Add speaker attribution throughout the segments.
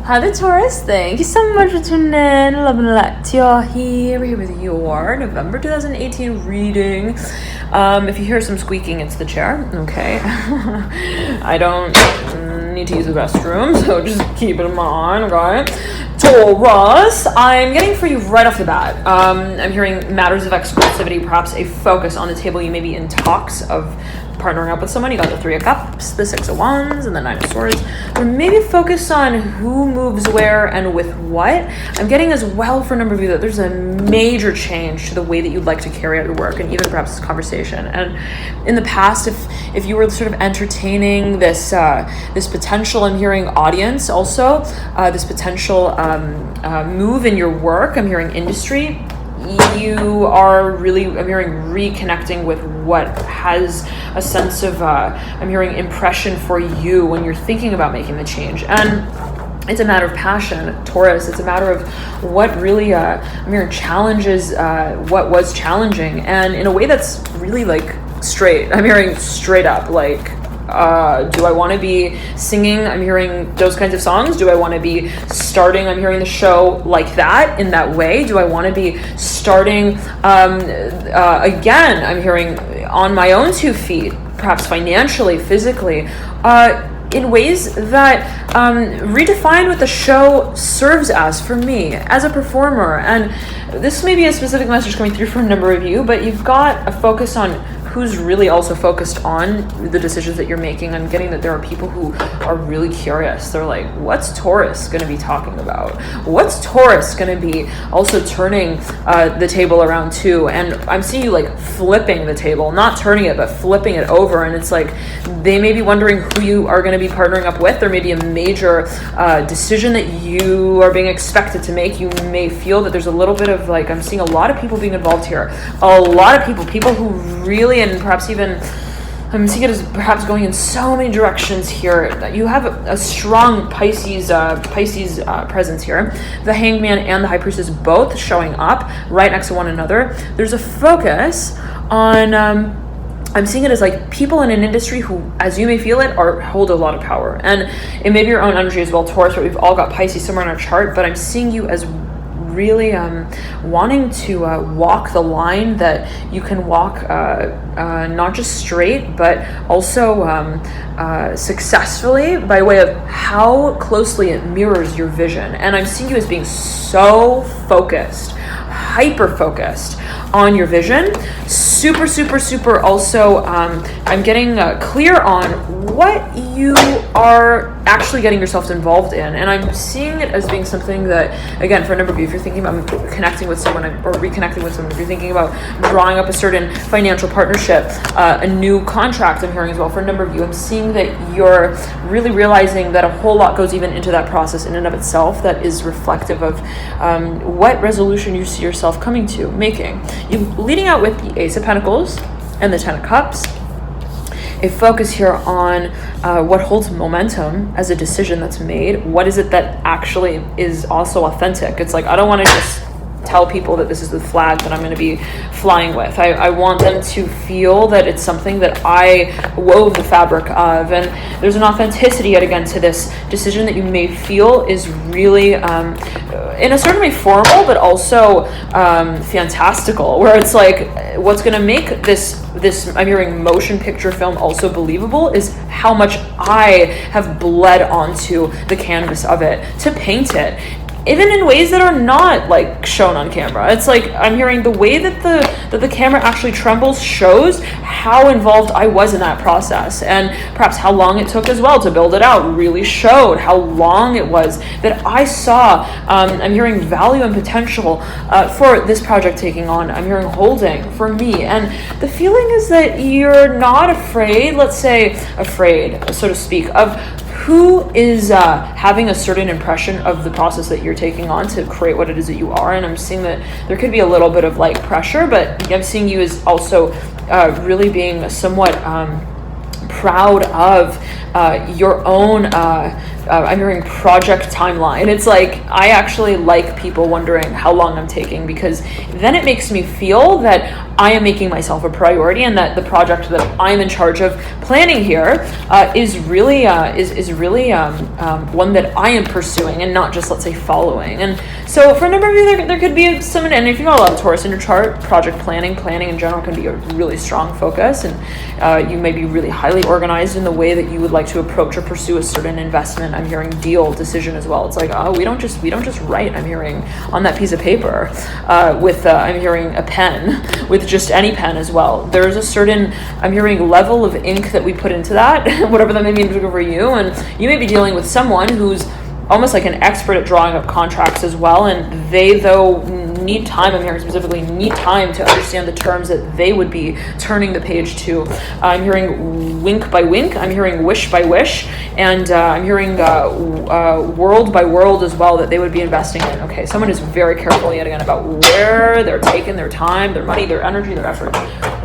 Speaker 1: Hi the Taurus, thank you so much for tuning in. Love and light, you're here. We're here with your November 2018 reading. If you hear some squeaking, it's the chair, okay? I don't need to use the restroom, so just keep it in mind, okay? Taurus, I'm getting for you right off the bat. I'm hearing matters of exclusivity, perhaps a focus on the table. You may be in talks of partnering up with someone. You got the 3 of Cups, the 6 of Wands, and the 9 of Swords. Or maybe focus on who moves where and with what. I'm getting as well for a number of you that there's a major change to the way that you'd like to carry out your work and even perhaps this conversation. And in the past, if you were sort of entertaining this this potential, I'm hearing audience also, this potential move in your work, I'm hearing industry, you are really, I'm hearing reconnecting with what has a sense of, I'm hearing impression for you when you're thinking about making the change. And it's a matter of passion, Taurus. It's a matter of what really, I'm hearing challenges, what was challenging, and in a way that's really like straight. I'm hearing straight up, like, do I want to be singing? I'm hearing those kinds of songs. Do I want to be starting? I'm hearing the show like that, in that way. Do I want to be starting again? I'm hearing on my own 2 feet, perhaps financially, physically, in ways that redefine what the show serves as for me as a performer. And this may be a specific message coming through for a number of you, but you've got a focus on who's really also focused on the decisions that you're making. I'm getting that there are people who are really curious. They're like, what's Taurus going to be talking about? What's Taurus going to be also turning the table around to? And I'm seeing you like flipping the table, not turning it, but flipping it over. And it's like, they may be wondering who you are going to be partnering up with. There may be a major decision that you are being expected to make. You may feel that there's a little bit of like, I'm seeing a lot of people being involved here. A lot of people who really, and perhaps even, I'm seeing it as perhaps going in so many directions here. You have a strong Pisces presence here. The Hangman and the High Priestess both showing up right next to one another. There's a focus on, I'm seeing it as like people in an industry who, as you may feel it, hold a lot of power. And it may be your own energy as well, Taurus, but we've all got Pisces somewhere in our chart, but I'm seeing you as really wanting to walk the line that you can walk not just straight, but also successfully by way of how closely it mirrors your vision. And I'm seeing you as being so focused, hyper focused on your vision. Super also, I'm getting clear on what you are actually getting yourself involved in. And I'm seeing it as being something that, again, for a number of you, if you're thinking about connecting with someone or reconnecting with someone, if you're thinking about drawing up a certain financial partnership, a new contract, I'm hearing as well, for a number of you, I'm seeing that you're really realizing that a whole lot goes even into that process in and of itself that is reflective of what resolution you see yourself making. You leading out with the Ace of Pentacles and the 10 of Cups. A focus here on what holds momentum as a decision that's made. What is it that actually is also authentic? It's like, I don't want to just tell people that this is the flag that I'm going to be flying with. I want them to feel that it's something that I wove the fabric of. And there's an authenticity yet again to this decision that you may feel is really, in a certain way, formal, but also fantastical, where it's like, what's going to make this, I'm hearing motion picture film also believable is how much I have bled onto the canvas of it to paint it, even in ways that are not like shown on camera. It's like, I'm hearing the way that the camera actually trembles shows how involved I was in that process, and perhaps how long it took as well to build it out really showed how long it was that I saw, I'm hearing value and potential for this project taking on. I'm hearing holding for me, and the feeling is that you're not afraid, let's say afraid, so to speak, of who is having a certain impression of the process that you're taking on to create what it is that you are. And I'm seeing that there could be a little bit of like pressure, but I'm seeing you as also really being somewhat proud of your own, I'm hearing project timeline. It's like, I actually like people wondering how long I'm taking, because then it makes me feel that I am making myself a priority, and that the project that I'm in charge of planning here is really one that I am pursuing, and not just, let's say, following. And so for a number of you, there could be someone, and if you've got a lot of Taurus in your chart, project planning in general can be a really strong focus, and you may be really highly organized in the way that you would like to approach or pursue a certain investment. I'm hearing deal, decision as well. It's like, oh, we don't just write, I'm hearing, on that piece of paper with I'm hearing a pen, with just any pen as well. There's a certain, I'm hearing, level of ink that we put into that, whatever that may mean for you, and you may be dealing with someone who's almost like an expert at drawing up contracts as well, and they, though, need time, I'm hearing specifically, need time to understand the terms that they would be turning the page to. I'm hearing wink by wink, I'm hearing wish by wish, and I'm hearing world by world as well that they would be investing in. Okay, someone is very careful yet again about where they're taking their time, their money, their energy, their effort.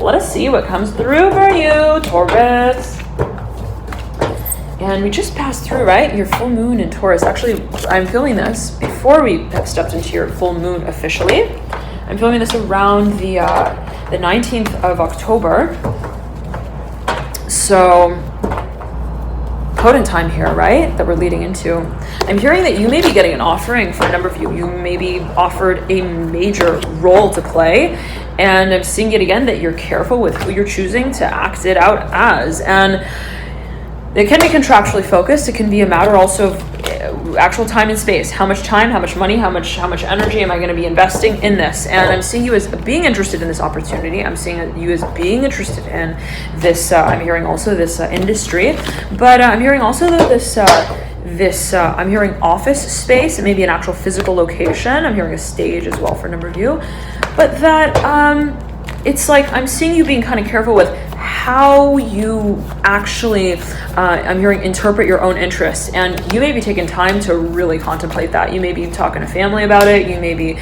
Speaker 1: Let us see what comes through for you, Taurus. And we just passed through, right? Your full moon in Taurus. Actually, I'm feeling this before we have stepped into your full moon officially. I'm feeling this around the 19th of October. So, potent time here, right? That we're leading into. I'm hearing that you may be getting an offering for a number of you. You may be offered a major role to play. And I'm seeing yet again that you're careful with who you're choosing to act it out as. And it can be contractually focused. It can be a matter also of actual time and space. How much time, how much money, how much energy am I going to be investing in this? And I'm seeing you as being interested in this opportunity. I'm seeing you as being interested in this. I'm hearing also this industry, but I'm hearing also this. I'm hearing office space. It may be an actual physical location. I'm hearing a stage as well for a number of you, but that it's like I'm seeing you being kind of careful with how you actually, I'm hearing, interpret your own interests. And you may be taking time to really contemplate that. You may be talking to family about it. You may be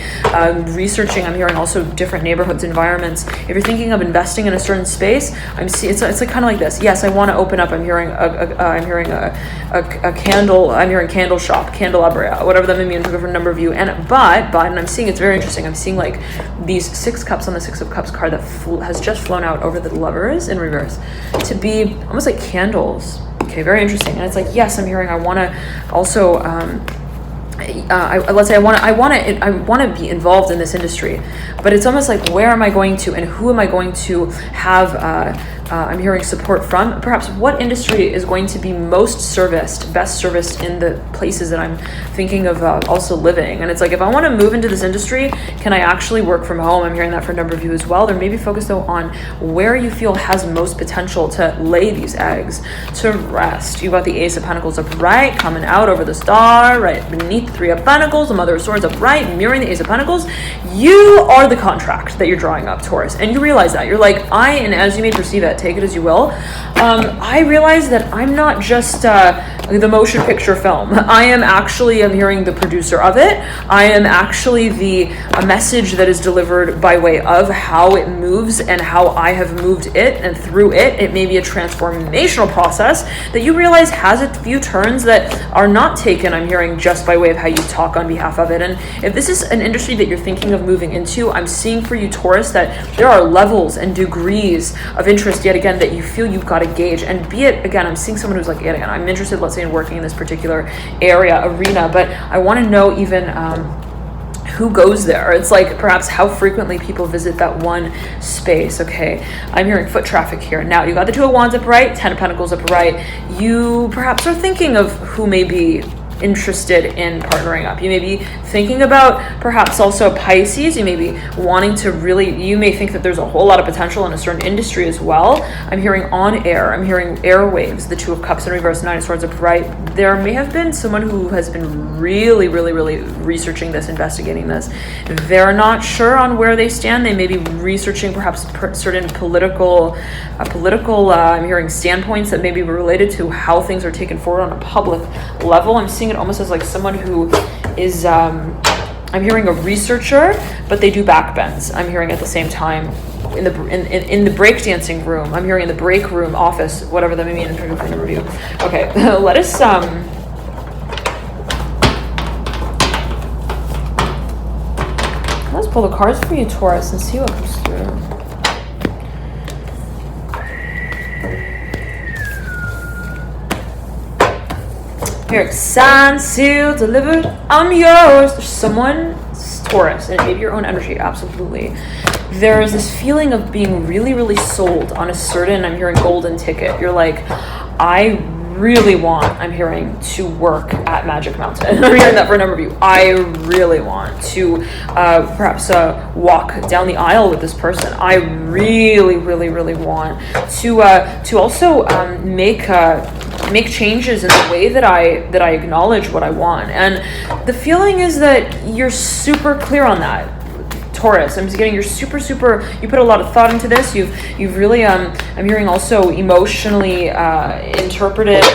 Speaker 1: researching, I'm hearing also different neighborhoods, environments. If you're thinking of investing in a certain space, I'm seeing, it's like kind of like this. Yes, I want to open up, I'm hearing a candle, I'm hearing candle shop, candelabra, whatever that may mean for a number of you. And I'm seeing, it's very interesting. I'm seeing like these 6 cups on the 6 of Cups card that has just flown out over the Lovers in reverse to be almost like candles. Okay, very interesting. And it's like, yes, I'm hearing I want to also let's say I want to be involved in this industry, but it's almost like, where am I going to and who am I going to have I'm hearing support from? Perhaps what industry is going to be best serviced in the places that I'm thinking of also living. And it's like, if I want to move into this industry, can I actually work from home? I'm hearing that for a number of you as well. There may be focused though on where you feel has most potential to lay these eggs to rest. You've got the Ace of Pentacles upright, coming out over the star, right beneath the 3 of Pentacles, the Mother of Swords upright, mirroring the Ace of Pentacles. You are the contract that you're drawing up, Taurus. And you realize that. You're like, and as you may perceive it, take it as you will. I realize that I'm not just the motion picture film. I am actually, I'm hearing, the producer of it. I am actually a message that is delivered by way of how it moves and how I have moved it and through it. It may be a transformational process that you realize has a few turns that are not taken, I'm hearing, just by way of how you talk on behalf of it. And if this is an industry that you're thinking of moving into, I'm seeing for you, Taurus, that there are levels and degrees of interest, yet again, that you feel you've got to gauge. And be it, again, I'm seeing someone who's like, yet again, I'm interested, let's say, in working in this particular arena, but I want to know even who goes there. It's like perhaps how frequently people visit that one space. Okay, I'm hearing foot traffic here. Now, you got the 2 of Wands upright, 10 of Pentacles upright. You perhaps are thinking of who may be interested in partnering up. You may be thinking about perhaps also Pisces. You may be wanting to you may think that there's a whole lot of potential in a certain industry as well. I'm hearing on air. I'm hearing airwaves, the 2 of Cups in reverse, 9 of Swords upright. There may have been someone who has been really, really, really researching this, investigating this. They're not sure on where they stand. They may be researching perhaps certain political, I'm hearing standpoints that may be related to how things are taken forward on a public level. I'm seeing it almost as like someone who is I'm hearing a researcher, but they do backbends. I'm hearing at the same time in the breakdancing room. I'm hearing in the break room, office, whatever that may mean in terms of review. Okay, let's pull the cards for you, Taurus, and see what comes through. Here, signed, sealed, delivered, I'm yours. There's someone, Taurus, and maybe your own energy, absolutely. There is this feeling of being really, really sold on a certain, I'm hearing, golden ticket. You're like, I really want, I'm hearing, to work at Magic Mountain. I'm hearing that for a number of you. I really want to perhaps walk down the aisle with this person. I really, really, really want to also make changes in the way that I acknowledge what I want. And the feeling is that you're super clear on that, Taurus. I'm just getting you're super, you put a lot of thought into this. You've really, I'm hearing also emotionally interpreted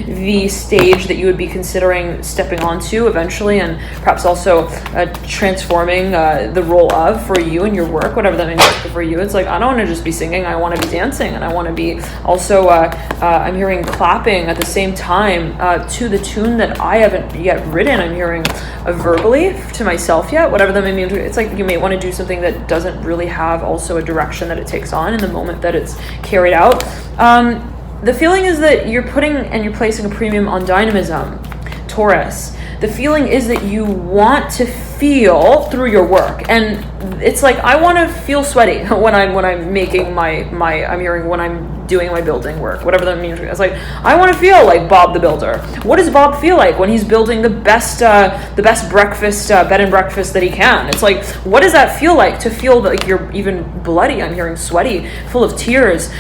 Speaker 1: the stage that you would be considering stepping onto eventually, and perhaps also transforming the role of for you and your work, whatever that means for you. It's like, I don't want to just be singing, I want to be dancing, and I want to be also, I'm hearing clapping at the same time to the tune that I haven't yet written. I'm hearing verbally to myself yet, whatever that may mean. It's like you may want to do something that doesn't really have also a direction that it takes on in the moment that it's carried out. The feeling is that you're putting and you're placing a premium on dynamism, Taurus. The feeling is that you want to feel through your work, and it's like, I want to feel sweaty when I'm making my I'm hearing when I'm doing my building work, whatever that means. It's like, I want to feel like Bob the Builder. What does Bob feel like when he's building the best breakfast bed and breakfast that he can? It's like, what does that feel like to feel like you're even bloody? I'm hearing sweaty, full of tears.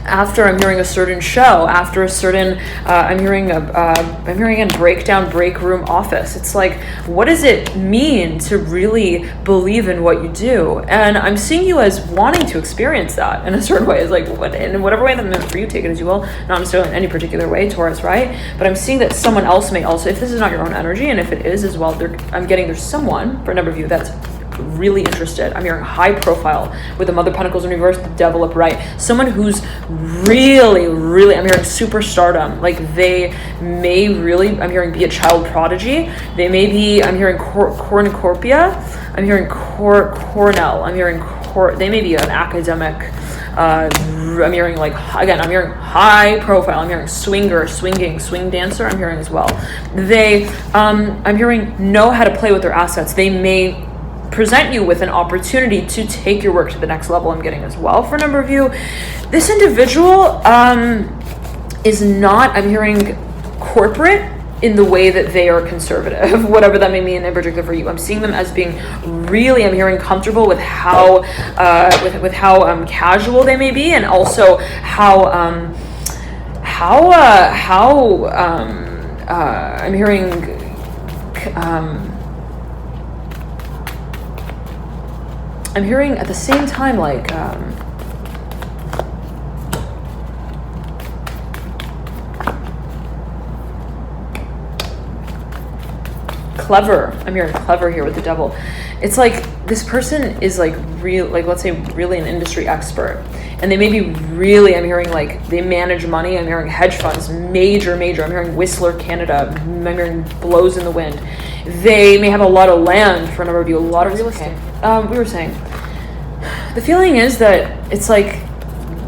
Speaker 1: After I'm hearing a certain show, after a certain, I'm hearing a breakdown, break room office. It's like, what does it mean to really believe in what you do? And I'm seeing you as wanting to experience that in a certain way. It's like, in whatever way that meant for you, take it as you will. Not necessarily in any particular way, Taurus, right? But I'm seeing that someone else may also, if this is not your own energy, and if it is as well, I'm getting there's someone, for a number of you, that's really interested. I'm hearing high profile with the Mother of Pentacles in reverse, the Devil upright. Someone who's really, really, I'm hearing superstardom. Like, they may really, I'm hearing, be a child prodigy. They may be, I'm hearing cornucopia. I'm hearing Cornell. I'm hearing they may be an academic. I'm hearing, like, again, I'm hearing high profile. I'm hearing swing dancer. I'm hearing as well. They, I'm hearing, know how to play with their assets. They may present you with an opportunity to take your work to the next level. I'm getting as well for a number of you. This individual is not, I'm hearing, corporate in the way that they are conservative, whatever that may mean in particular for you. I'm seeing them as being really, I'm hearing, comfortable with how with how casual they may be, and also how I'm hearing I'm hearing at the same time, like, clever. I'm hearing clever here with the Devil. It's like this person is like real, like, let's say really an industry expert, and they may be really, I'm hearing, like, they manage money. I'm hearing hedge funds, major. I'm hearing Whistler, Canada. I'm hearing blows in the wind. They may have a lot of land, for a number of you, a lot of real estate. We were saying, the feeling is that it's like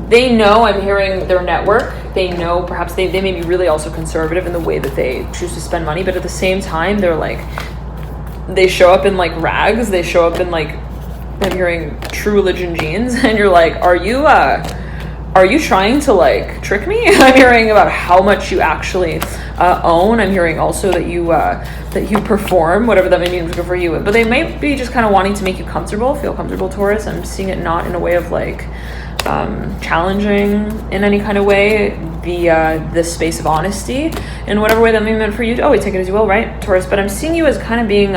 Speaker 1: they know, I'm hearing, their network. They know, perhaps they may be really also conservative in the way that they choose to spend money, but at the same time, they're like, they show up in, like, rags. They show up in, like, I'm hearing True Religion jeans, and you're like, are you trying to, like, trick me? I'm hearing about how much you actually own. I'm hearing also that you perform, whatever that may mean for you. But they might be just kind of wanting to make you comfortable, feel comfortable, Taurus. I'm seeing it not in a way of, like, challenging in any kind of way the space of honesty in whatever way that may be meant for you. Oh, we take it as you will, right, Taurus? But I'm seeing you as kind of being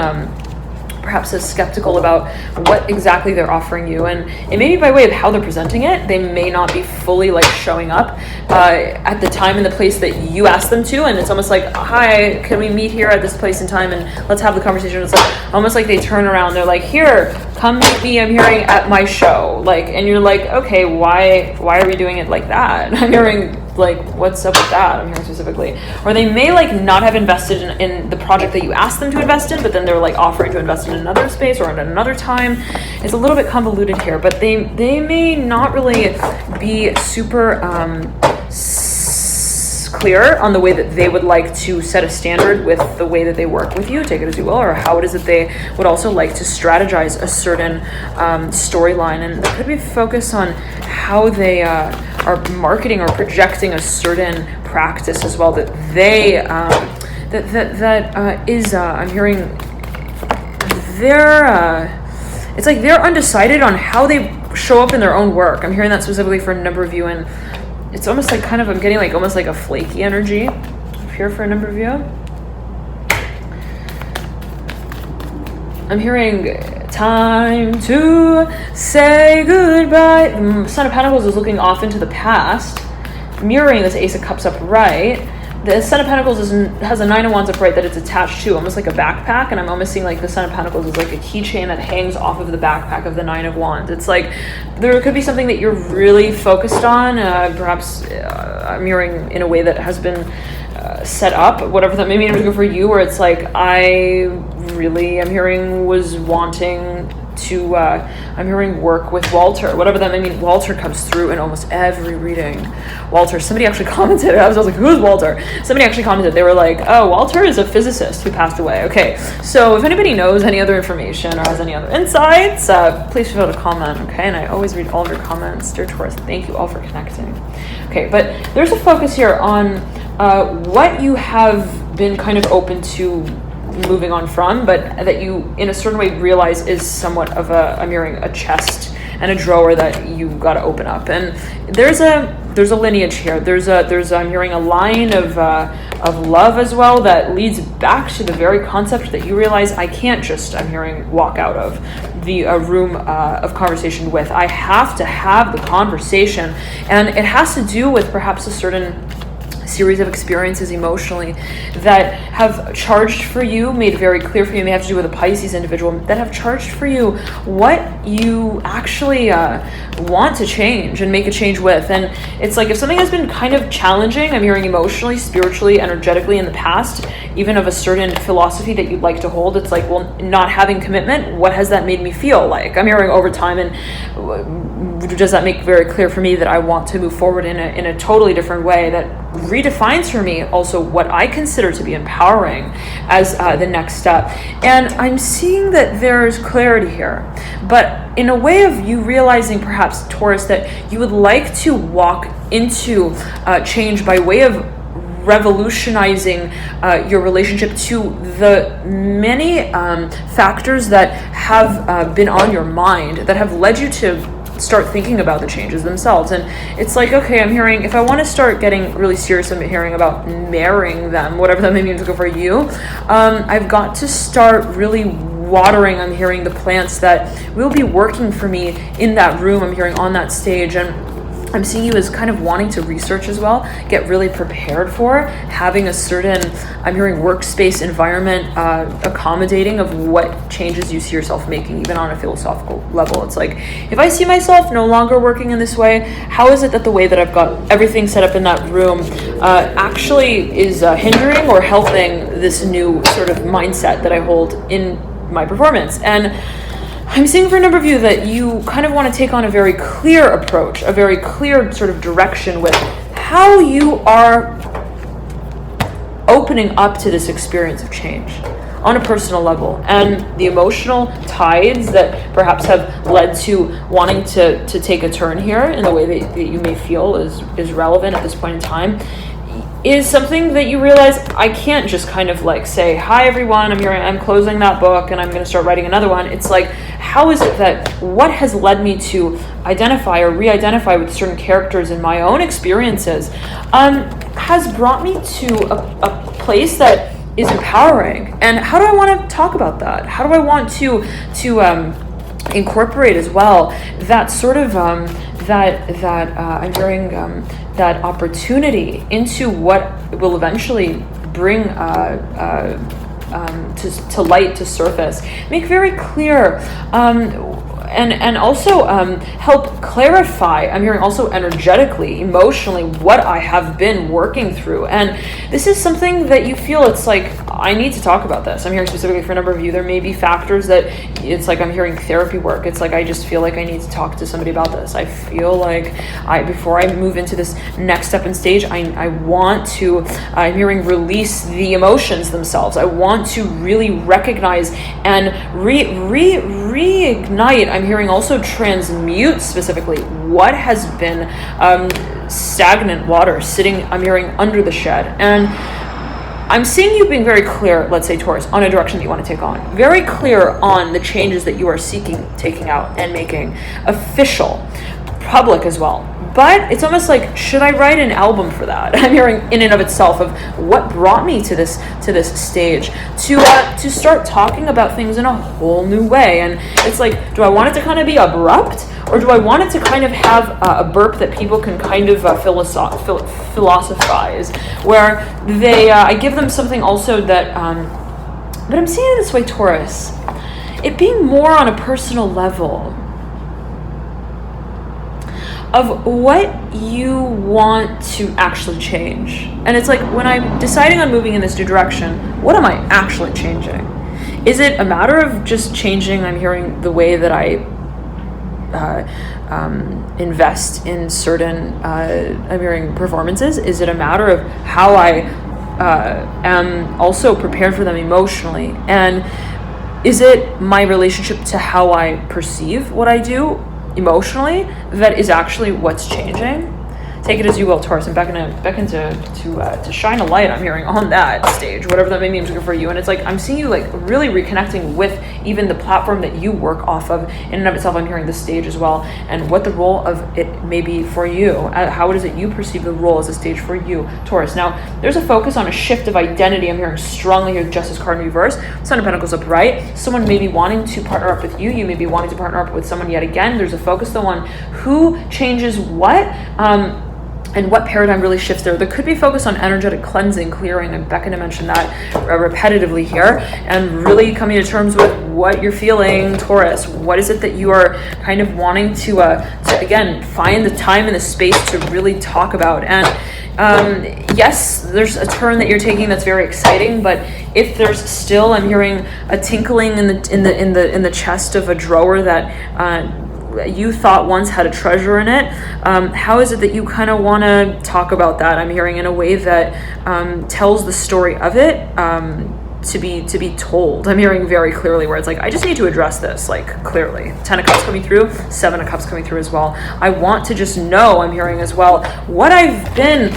Speaker 1: perhaps as skeptical about what exactly they're offering you, and it may be by way of how they're presenting it. They may not be fully like showing up at the time and the place that you ask them to, and it's almost like, hi, can we meet here at this place and time and let's have the conversation. It's like almost like they turn around, they're like, here, come meet me, I'm hearing at my show, like, and you're like, okay, why are we doing it like that? I'm hearing like, what's up with that? I'm hearing specifically. Or they may like not have invested in the project that you asked them to invest in, but then they're like offering to invest in another space or at another time. It's a little bit convoluted here, but they may not really be super clear on the way that they would like to set a standard with the way that they work with you, take it as you will, or how it is that they would also like to strategize a certain storyline. And there could be focus on how they are marketing or projecting a certain practice as well, that they I'm hearing it's like they're undecided on how they show up in their own work. I'm hearing that specifically for a number of you, and it's almost like kind of, I'm getting like almost like a flaky energy here for a number of you. I'm hearing time to say goodbye. The Son of Pentacles is looking off into the past, mirroring this Ace of Cups upright. The Son of Pentacles has a Nine of Wands upright that it's attached to, almost like a backpack, and I'm almost seeing like the Son of Pentacles is like a keychain that hangs off of the backpack of the Nine of Wands. It's like there could be something that you're really focused on, perhaps mirroring in a way that has been set up, whatever that may mean for you, where it's like, I really, I'm hearing, was wanting to I'm hearing work with Walter, whatever that may mean. Walter comes through in almost every reading. Walter, somebody actually commented, I was like, who's Walter? Somebody actually commented, they were like, oh, Walter is a physicist who passed away. Okay, so if anybody knows any other information or has any other insights, please feel free to comment, okay? And I always read all of your comments, dear Taurus. Thank you all for connecting. Okay, but there's a focus here on what you have been kind of open to moving on from, but that you in a certain way realize is somewhat of I'm hearing a chest and a drawer that you got to open up. And there's a lineage here. There's I'm hearing a line of love as well that leads back to the very concept that you realize I can't just, I'm hearing, walk out of the room of conversation with. I have to have the conversation, and it has to do with perhaps a certain series of experiences emotionally that have charged for you, made very clear for you, may have to do with a Pisces individual, that have charged for you what you actually want to change and make a change with. And it's like if something has been kind of challenging, I'm hearing emotionally, spiritually, energetically in the past, even of a certain philosophy that you'd like to hold, it's like, well, not having commitment, what has that made me feel like? I'm hearing over time, and does that make very clear for me that I want to move forward in a totally different way that redefines for me also what I consider to be empowering as the next step. And I'm seeing that there's clarity here, but in a way of you realizing perhaps, Taurus, that you would like to walk into change by way of revolutionizing your relationship to the many factors that have been on your mind that have led you to start thinking about the changes themselves. And it's like, okay, I'm hearing, if I want to start getting really serious, I'm hearing about marrying them, whatever that may mean to go for you, I've got to start really watering, I'm hearing, the plants that will be working for me in that room, I'm hearing, on that stage. And I'm seeing you as kind of wanting to research as well, get really prepared for having a certain, I'm hearing, workspace environment accommodating of what changes you see yourself making, even on a philosophical level. It's like, if I see myself no longer working in this way, how is it that the way that I've got everything set up in that room actually is hindering or helping this new sort of mindset that I hold in my performance? And I'm seeing for a number of you that you kind of want to take on a very clear approach, a very clear sort of direction with how you are opening up to this experience of change on a personal level, and the emotional tides that perhaps have led to wanting to take a turn here in the way that you may feel is relevant at this point in time, is something that you realize I can't just kind of like say, hi everyone, I'm closing that book and I'm going to start writing another one. It's like, how is it that what has led me to identify or re-identify with certain characters in my own experiences has brought me to a place that is empowering. And how do I want to talk about that? How do I want to incorporate as well that sort of I'm hearing that opportunity into what will eventually bring to light, to surface, make very clear, and also help clarify, I'm hearing also energetically, emotionally, what I have been working through. And this is something that you feel it's like, I need to talk about this. I'm hearing specifically for a number of you, there may be factors that it's like I'm hearing therapy work. It's like I just feel like I need to talk to somebody about this. I feel like before I move into this next step and stage, I want to, I'm hearing release the emotions themselves. I want to really recognize and reignite. I'm hearing also transmute specifically what has been stagnant water sitting, I'm hearing, under the shed. And I'm seeing you being very clear, let's say Taurus, on a direction that you want to take on. Very clear on the changes that you are seeking, taking out, and making official, public as well. But it's almost like, should I write an album for that? I'm hearing in and of itself of what brought me to this stage, to start talking about things in a whole new way. And it's like, do I want it to kind of be abrupt, or do I want it to kind of have a burp that people can kind of philosophize, where they I give them something also that, but I'm seeing it this way, Taurus, it being more on a personal level of what you want to actually change. And it's like, when I'm deciding on moving in this new direction, what am I actually changing? Is it a matter of just changing, I'm hearing, the way that I invest in certain, I'm hearing, performances? Is it a matter of how I am also prepared for them emotionally? And is it my relationship to how I perceive what I do emotionally that is actually what's changing? Take it as you will, Taurus. I'm beckoning to shine a light, I'm hearing, on that stage, whatever that may mean for you. And it's like, I'm seeing you like really reconnecting with even the platform that you work off of in and of itself. I'm hearing this stage as well, and what the role of it may be for you. How it is that you perceive the role as a stage for you, Taurus. Now, there's a focus on a shift of identity. I'm hearing strongly here, Justice card in reverse, Son of Pentacles upright. Someone may be wanting to partner up with you. You may be wanting to partner up with someone yet again. There's a focus though on who changes what, and what paradigm really shifts there. There could be focus on energetic cleansing, clearing, and Becca mentioned that repetitively here, and really coming to terms with what you're feeling, Taurus. What is it that you are kind of wanting to again, find the time and the space to really talk about? And yes, there's a turn that you're taking that's very exciting, but if there's still, I'm hearing a tinkling in the chest of a drawer that you thought once had a treasure in it, how is it that you kind of want to talk about that? I'm hearing in a way that tells the story of it to be told. I'm hearing very clearly where it's like, I just need to address this, like, clearly. 10 of Cups coming through, 7 of Cups coming through as well. I want to just know, I'm hearing as well, what I've been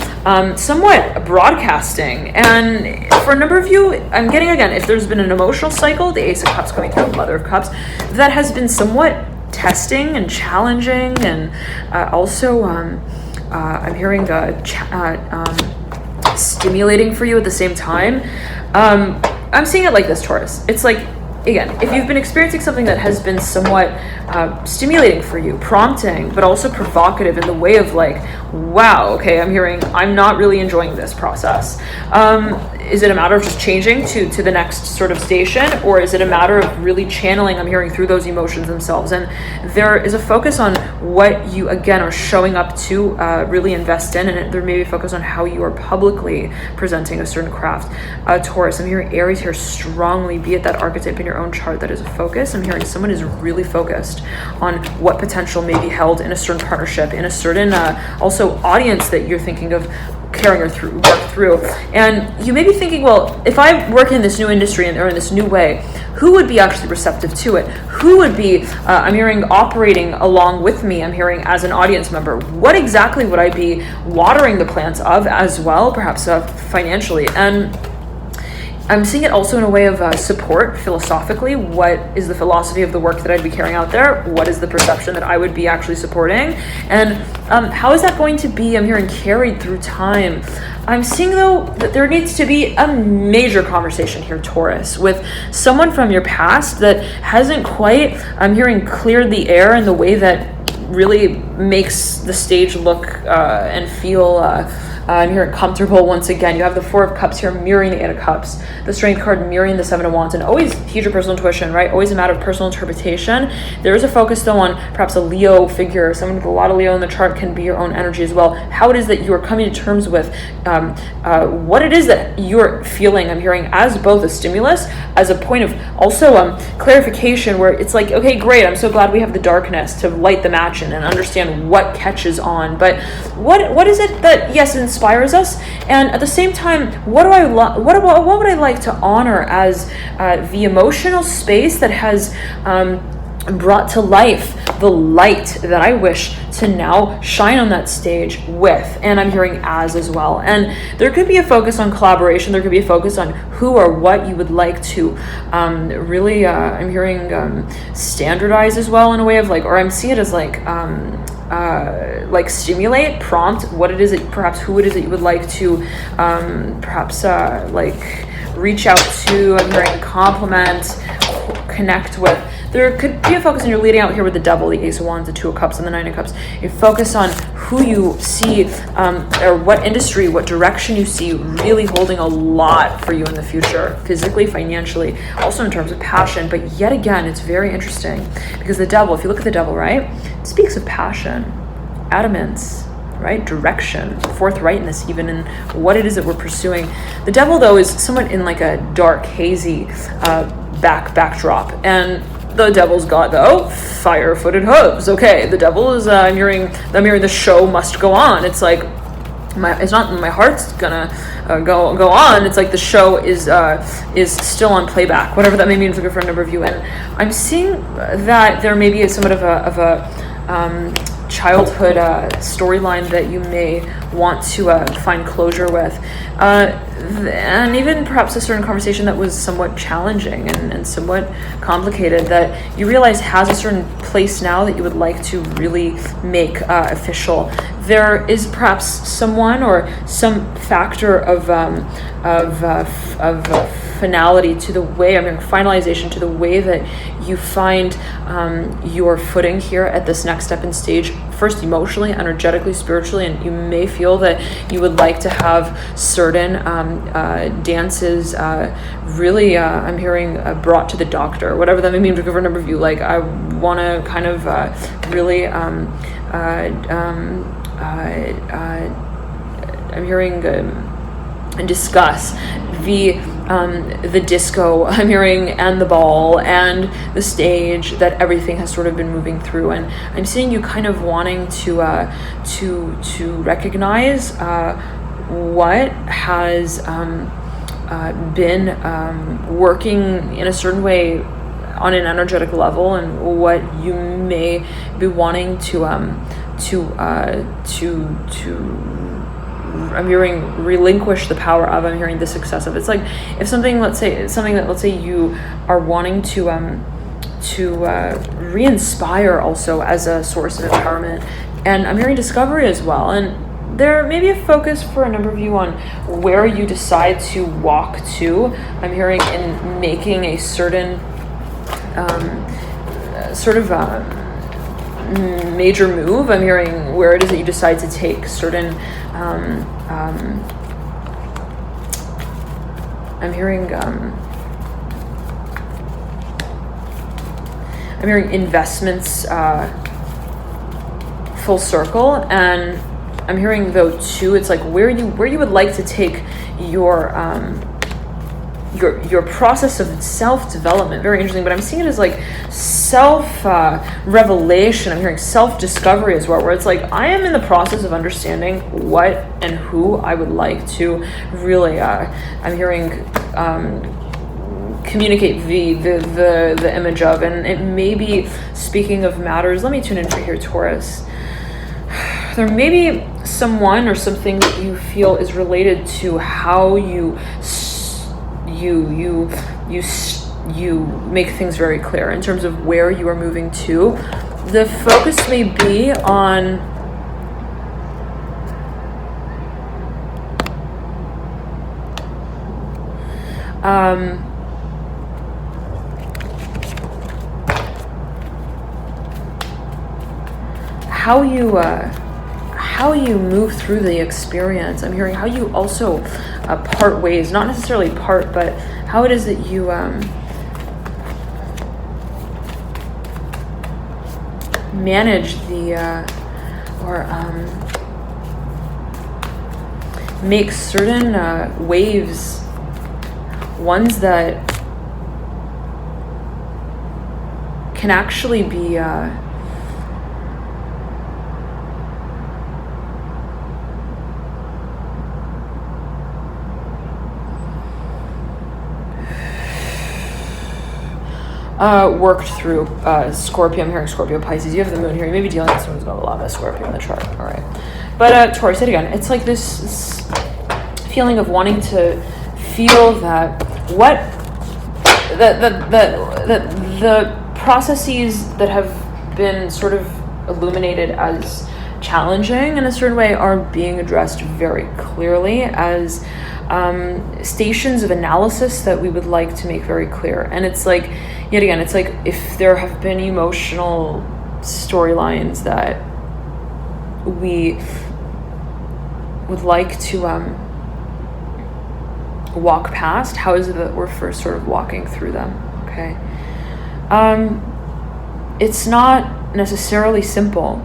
Speaker 1: somewhat broadcasting. And for a number of you, I'm getting, again, if there's been an emotional cycle, the Ace of Cups coming through, Mother of Cups, that has been somewhat testing and challenging, and also I'm hearing stimulating for you at the same time. I'm seeing it like this, Taurus. It's like, again, if you've been experiencing something that has been somewhat stimulating for you, prompting, but also provocative in the way of like, wow, okay, I'm hearing, I'm not really enjoying this process. Is it a matter of just changing to the next sort of station, or is it a matter of really channeling, I'm hearing, through those emotions themselves? And there is a focus on what you, again, are showing up to really invest in, and there may be a focus on how you are publicly presenting a certain craft. Taurus, I'm hearing Aries here strongly, be it that archetype in your own chart that is a focus. I'm hearing someone is really focused on what potential may be held in a certain partnership, in a certain also audience that you're thinking of carrying her through. And you may be thinking, well, if I work in this new industry or in this new way, who would be actually receptive to it? Who would be, I'm hearing, operating along with me, I'm hearing, as an audience member? What exactly would I be watering the plants of as well, perhaps financially? And I'm seeing it also in a way of support philosophically. What is the philosophy of the work that I'd be carrying out there? What is the perception that I would be actually supporting? And how is that going to be, I'm hearing, carried through time? I'm seeing, though, that there needs to be a major conversation here, Taurus, with someone from your past that hasn't quite, I'm hearing, cleared the air in the way that really makes the stage look and feel I'm hearing comfortable. Once again, you have the Four of Cups here mirroring the Eight of Cups, the Strength card mirroring the Seven of Wands, and always heed your personal intuition, right? Always a matter of personal interpretation. There is a focus, though, on perhaps a Leo figure. Someone with a lot of Leo in the chart can be your own energy as well. How it is that you are coming to terms with what it is that you're feeling, I'm hearing, as both a stimulus, as a point of also clarification, where it's like, okay, great, I'm so glad we have the darkness to light the match in and understand what catches on. But what is it that, yes, inspires us, and at the same time, what would I like to honor as the emotional space that has brought to life the light that I wish to now shine on that stage with, and I'm hearing as well. And there could be a focus on collaboration, there could be a focus on who or what you would like to really I'm hearing standardize as well, in a way of like, or I'm seeing it as like stimulate, prompt what it is that perhaps who it is that you would like to perhaps like reach out to, I'm hearing, compliment, connect with. There could be a focus, and you're leading out here with the Devil, the Ace of Wands, the Two of Cups, and the Nine of Cups. You focus on who you see or what industry, what direction you see really holding a lot for you in the future, physically, financially, also in terms of passion. But yet again, it's very interesting because the Devil, if you look at the Devil, right, it speaks of passion, adamance, right, direction, forthrightness, even in what it is that we're pursuing. The Devil, though, is somewhat in like a dark, hazy backdrop, and the Devil's got, though, fire-footed hooves. Okay, the Devil is I'm hearing the show must go on. It's like it's not my heart's gonna go on. It's like the show is still on playback, whatever that may mean for a number of you. And I'm seeing that there may be somewhat of a childhood storyline that you may want to find closure with, and even perhaps a certain conversation that was somewhat challenging and somewhat complicated that you realize has a certain place now that you would like to really make official. There is perhaps someone or some factor of finality to the way, finalization to the way that you find your footing here at this next step in stage, first emotionally, energetically, spiritually, and you may feel that you would like to have certain dances really, I'm hearing, brought to the doctor, whatever that may mean for a number of you. Like, I want to kind of really I'm hearing discuss the disco, I'm hearing, and the ball and the stage that everything has sort of been moving through. And I'm seeing you kind of wanting to recognize what has been working in a certain way on an energetic level, and what you may be wanting to I'm hearing relinquish the power of, I'm hearing the success of. It's like if something, let's say you are wanting to re-inspire also as a source of empowerment, and I'm hearing discovery as well. And there may be a focus for a number of you on where you decide to walk to. I'm hearing in making a certain major move. I'm hearing where it is that you decide to take certain I'm hearing investments full circle. And I'm hearing, though, too, it's like where you would like to take your process of self-development. Very interesting, but I'm seeing it as like self-revelation. I'm hearing self-discovery as well, where it's like I am in the process of understanding what and who I would like to really I'm hearing communicate the image of. And it may be, speaking of matters, let me tune in for here, Taurus. There may be someone or something that you feel is related to how you you make things very clear in terms of where you are moving to. The focus may be on how you move through the experience. I'm hearing how you also part ways, not necessarily part, but how it is that you manage the make certain waves, ones that can actually be worked through. Scorpio, I'm hearing Scorpio, Pisces. You have the moon here. You may be dealing with someone who's got a lot of Scorpio in the chart. All right. But Taurus, say it again. It's like this feeling of wanting to feel that the processes that have been sort of illuminated as challenging in a certain way are being addressed very clearly as stations of analysis that we would like to make very clear. And it's like, yet again, it's like if there have been emotional storylines that we would like to walk past, how is it that we're first sort of walking through them? Okay. It's not necessarily simple.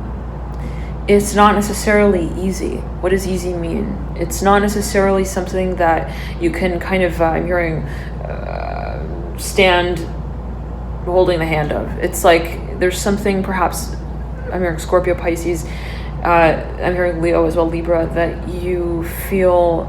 Speaker 1: It's not necessarily easy. What does easy mean? It's not necessarily something that you can kind of, I'm hearing, stand holding the hand of. It's like there's something perhaps, I'm hearing Scorpio, Pisces, I'm hearing Leo as well, Libra, that you feel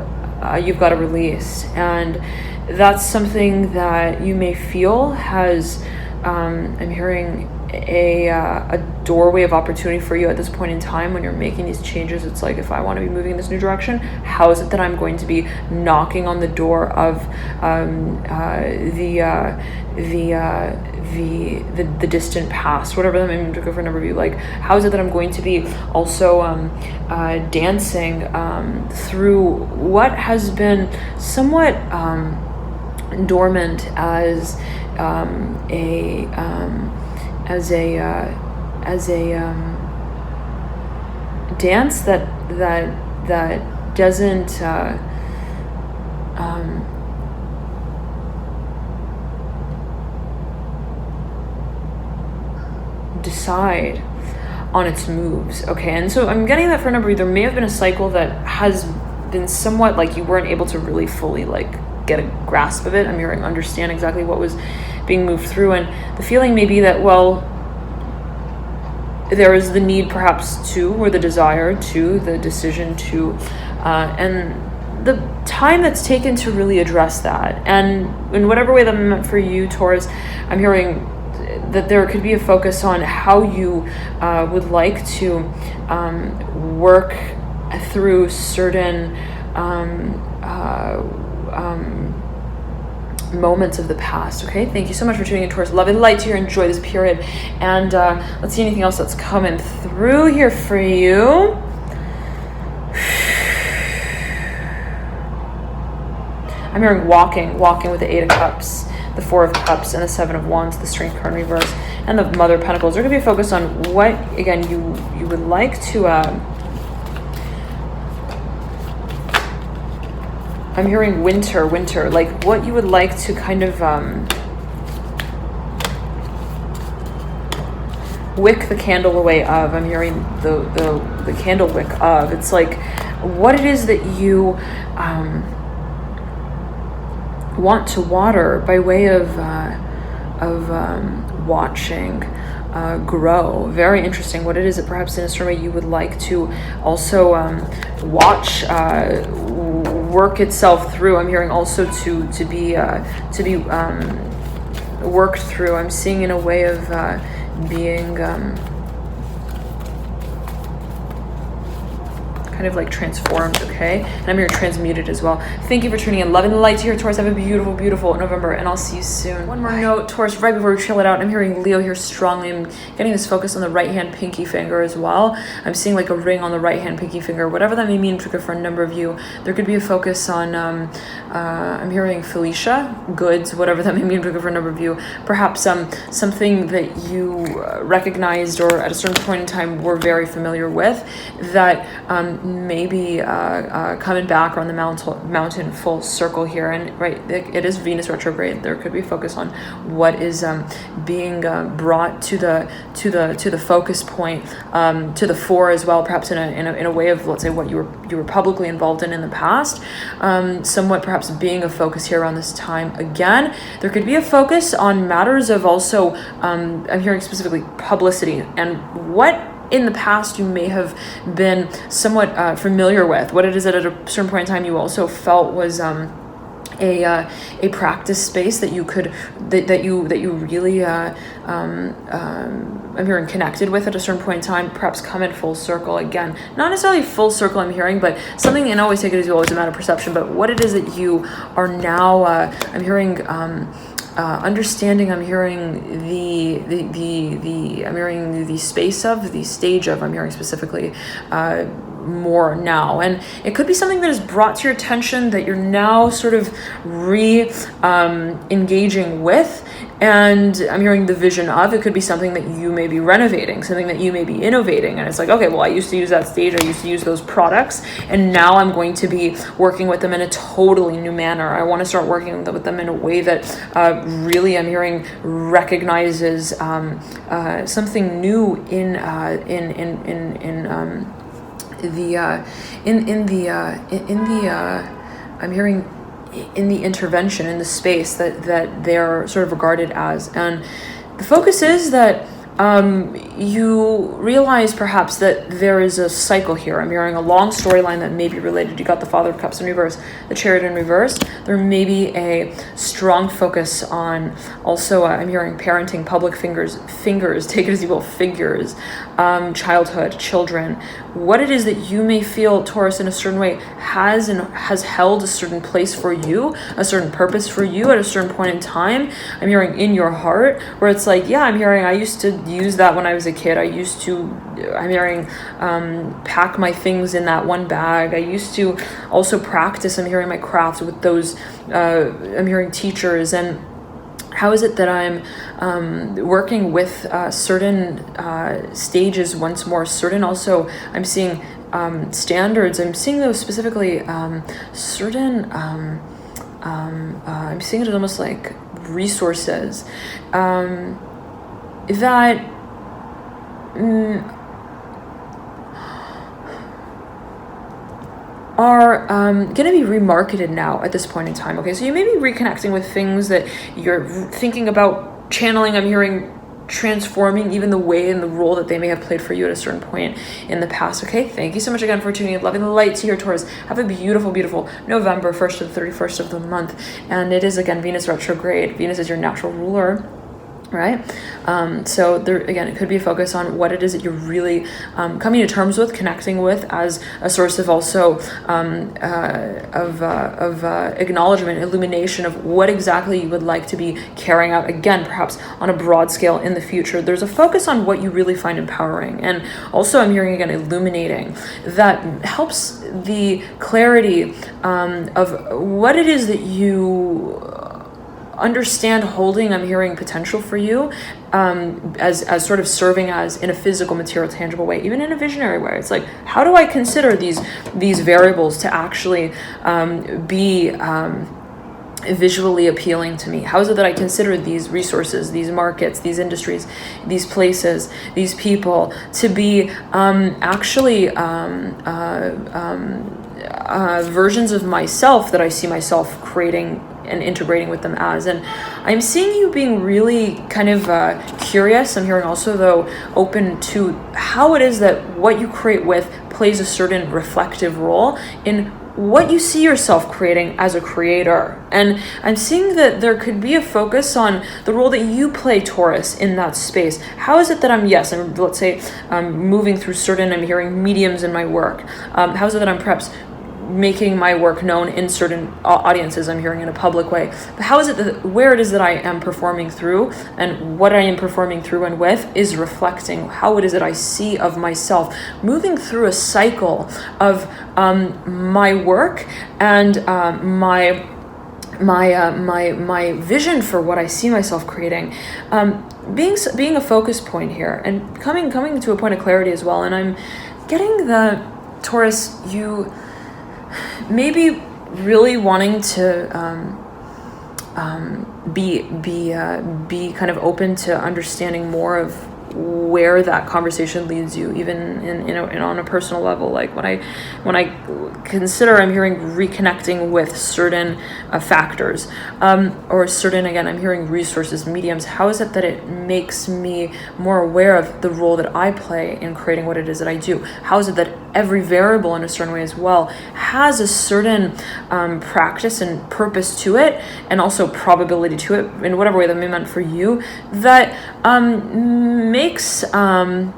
Speaker 1: you've got to release. And that's something that you may feel has, I'm hearing a doorway of opportunity for you at this point in time when you're making these changes. It's like, if I want to be moving in this new direction, how is it that I'm going to be knocking on the door of the distant past, whatever that may mean for a number of you. Like, how is it that I'm going to be also dancing through what has been somewhat dormant as a dance that doesn't decide on its moves. Okay, and so I'm getting that for a number of you, there may have been a cycle that has been somewhat like you weren't able to really fully like get a grasp of it. I'm hearing understand exactly what was being moved through, and the feeling may be that, well, there is the need perhaps to, or the desire to, the decision to, and the time that's taken to really address that. And in whatever way that meant for you, Taurus, I'm hearing that there could be a focus on how you would like to work through certain moments of the past. Okay, thank you so much for tuning in, Taurus. Love and light to you. Enjoy this period, and let's see anything else that's coming through here for you. I'm hearing walking with the Eight of Cups, the Four of Cups, and the Seven of Wands, the Strength card in reverse, and the Mother of Pentacles. There's going to be a focus on what, again, you would like to I'm hearing winter, like what you would like to kind of wick the candle away of. I'm hearing the candle wick of. It's like what it is that you want to water by way of watching grow. Very interesting. What it is that perhaps in a certain way you would like to also watch work itself through. I'm hearing also to be worked through. I'm seeing in a way of being kind kind of like transformed, okay? And I'm here transmuted as well. Thank you for tuning in. Loving the light here, Taurus. Have a beautiful, beautiful November, and I'll see you soon. One more note, Taurus, right before we chill it out, I'm hearing Leo here strongly. I'm getting this focus on the right hand pinky finger as well. I'm seeing like a ring on the right hand pinky finger, whatever that may mean for a number of you. There could be a focus on, I'm hearing Felicia, goods, whatever that may mean for a number of you. Perhaps something that you recognized or at a certain point in time were very familiar with that maybe coming back on the mountain full circle here. And right, it is Venus retrograde. There could be a focus on what is being brought to the focus point, to the fore as well, perhaps in a way of, let's say, what you were publicly involved in the past, somewhat perhaps being a focus here around this time again. There could be a focus on matters of also, I'm hearing specifically publicity and what in the past you may have been somewhat familiar with, what it is that at a certain point in time you also felt was a practice space that you could that you really I'm hearing connected with at a certain point in time, perhaps come in full circle again. Not necessarily full circle I'm hearing, but something, and always take it as always a matter of perception, but what it is that you are now I'm hearing understanding. I'm hearing I'm hearing the space of, the stage of, I'm hearing specifically more now. And it could be something that is brought to your attention that you're now sort of engaging with. And I'm hearing the vision of, it could be something that you may be renovating, something that you may be innovating. And it's like, okay, well, I used to use that stage, I used to use those products, and now I'm going to be working with them in a totally new manner. I want to start working with them in a way that really, I'm hearing, recognizes something new in I'm hearing in the intervention, in the space that they're sort of regarded as. And the focus is that you realize perhaps that there is a cycle here. I'm hearing a long storyline that may be related. You got the Father of Cups in reverse, the Chariot in reverse. There may be a strong focus on also, I'm hearing parenting, public figures, take it as you will, figures, childhood, children. What it is that you may feel, Taurus, in a certain way has held a certain place for you, a certain purpose for you at a certain point in time. I'm hearing in your heart, where it's like, yeah, I'm hearing I used to use that when I was a kid. I'm hearing pack my things in that one bag. I used to also practice, I'm hearing, my craft with those, I'm hearing teachers. And how is it that I'm working with certain stages once more, certain also, I'm seeing standards, I'm seeing those specifically, certain, I'm seeing it as almost like resources that are going to be remarketed now at this point in time. Okay, so you may be reconnecting with things that you're thinking about channeling. I'm hearing transforming even the way and the role that they may have played for you at a certain point in the past. Okay, thank you so much again for tuning in. Loving the light to your Taurus. Have a beautiful, beautiful November 1st to the 31st of the month. And it is, again, Venus retrograde. Venus is your natural ruler. Right? So there, again, it could be a focus on what it is that you're really coming to terms with, connecting with as a source of also acknowledgement, illumination of what exactly you would like to be carrying out, again, perhaps on a broad scale in the future. There's a focus on what you really find empowering. And also I'm hearing, again, illuminating, that helps the clarity of what it is that you understand holding. I'm hearing potential for you as sort of serving as in a physical, material, tangible way, even in a visionary way. It's like, how do I consider these variables to actually be visually appealing to me? How is it that I consider these resources, these markets, these industries, these places, these people to be actually versions of myself that I see myself creating and integrating with them as. And I'm seeing you being really kind of curious. I'm hearing also, though, open to how it is that what you create with plays a certain reflective role in what you see yourself creating as a creator. And I'm seeing that there could be a focus on the role that you play, Taurus, in that space. How is it that let's say moving through I'm hearing mediums in my work. How is it that I'm perhaps making my work known in certain audiences? I'm hearing in a public way. But how is it that where it is that I am performing through, and what I am performing through and with is reflecting how it is that I see of myself, moving through a cycle of my work and my vision for what I see myself creating, being a focus point here, and coming to a point of clarity as well. And I'm getting the Taurus, you maybe really wanting to be kind of open to understanding more of where that conversation leads you, even on a personal level. Like when I consider, I'm hearing reconnecting with certain factors, or certain, again, I'm hearing resources, mediums. How is it that it makes me more aware of the role that I play in creating what it is that I do? How is it that every variable in a certain way as well has a certain practice and purpose to it, and also probability to it, in whatever way that may meant for you, that makes I'm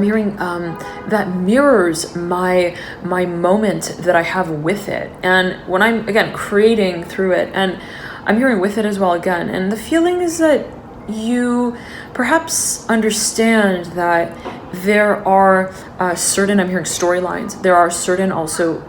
Speaker 1: hearing that mirrors my moment that I have with it, and when I'm again creating through it, and I'm hearing with it as well again. And the feeling is that you perhaps understand that there are certain, I'm hearing storylines, there are certain also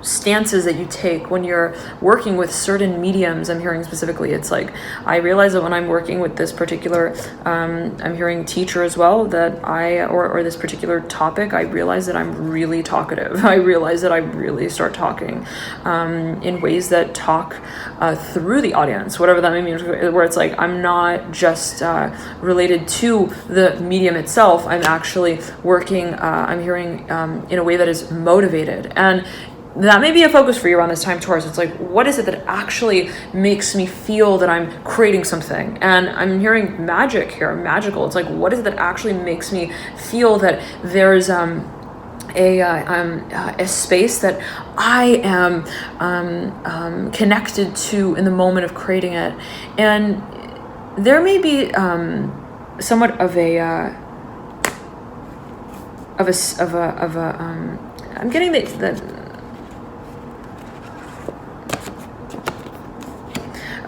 Speaker 1: stances that you take when you're working with certain mediums. I'm hearing specifically, it's like, I realize that when I'm working with this particular, I'm hearing teacher as well, that or this particular topic, I realize that I'm really talkative. I realize that I really start talking in ways that talk through the audience, whatever that may mean, where it's like, I'm not just related to the medium itself, I'm actually working, I'm hearing in a way that is motivated. And that may be a focus for you around this time, Taurus. It's like, what is it that actually makes me feel that I'm creating something? And I'm hearing magic here, magical. It's like, what is it that actually makes me feel that there's a space that I am connected to in the moment of creating it? And there may be somewhat of I'm getting the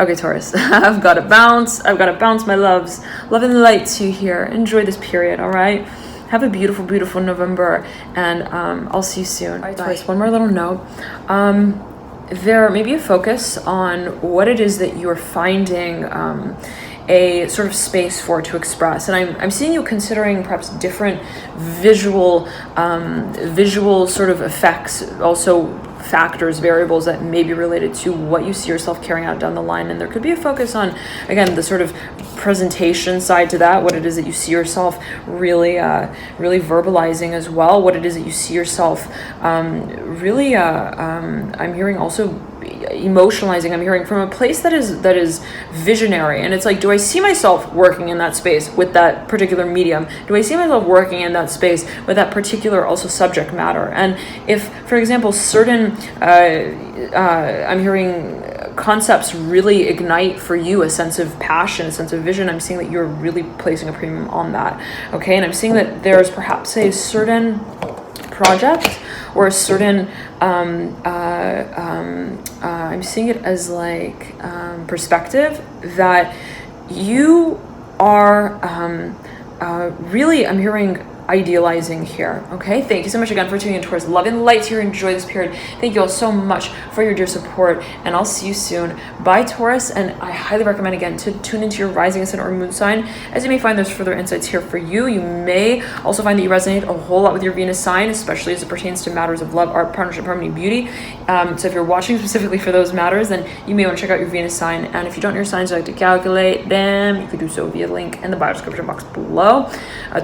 Speaker 1: okay, Taurus, I've got to bounce, my loves. Love and light to you here. Enjoy this period, all right? Have a beautiful, beautiful November, and I'll see you soon. All right, Taurus, one more little note. There may be a focus on what it is that you're finding a sort of space for to express. And I'm seeing you considering perhaps different visual sort of effects, also factors, variables that may be related to what you see yourself carrying out down the line. And there could be a focus on, again, the sort of presentation side to that, what it is that you see yourself really verbalizing as well, what it is that you see yourself really I'm hearing also emotionalizing. I'm hearing from a place that is visionary, and it's like, do I see myself working in that space with that particular medium? Do I see myself working in that space with that particular also subject matter? And if, for example, certain I'm hearing concepts really ignite for you a sense of passion, a sense of vision, I'm seeing that you're really placing a premium on that. Okay, and I'm seeing that there's perhaps a certain project or a certain I'm seeing it as like perspective that you are really, I'm hearing, idealizing here. Okay, thank you so much again for tuning in towards Love and Light here. Enjoy this period. Thank you all so much for your dear support, and I'll see you soon. Bye, Taurus. And I highly recommend again to tune into your rising, ascendant, or moon sign, as you may find there's further insights here for you. You may also find that you resonate a whole lot with your Venus sign, especially as it pertains to matters of love, art, partnership, harmony, beauty. So if you're watching specifically for those matters, then you may want to check out your Venus sign. And if you don't know your signs, you like to calculate them, you could do so via link in the bio description box below.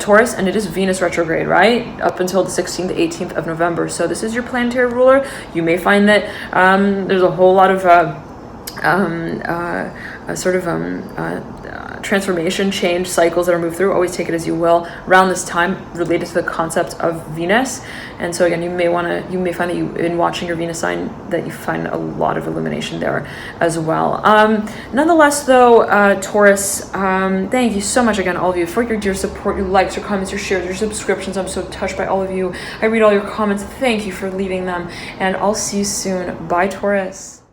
Speaker 1: Taurus, and it is Venus retrograde, right? Up until the 16th to 18th of November. So this is your planetary ruler. You may find that there's a whole lot of transformation, change cycles that are moved through. Always take it as you will around this time, related to the concept of Venus. And so again, you may find that in watching your Venus sign, that you find a lot of illumination there as well. Nonetheless though, Taurus, thank you so much again, all of you, for your dear support, your likes, your comments, your shares, your subscriptions. I'm so touched by all of you. I read all your comments. Thank you for leaving them, and I'll see you soon. Bye, Taurus.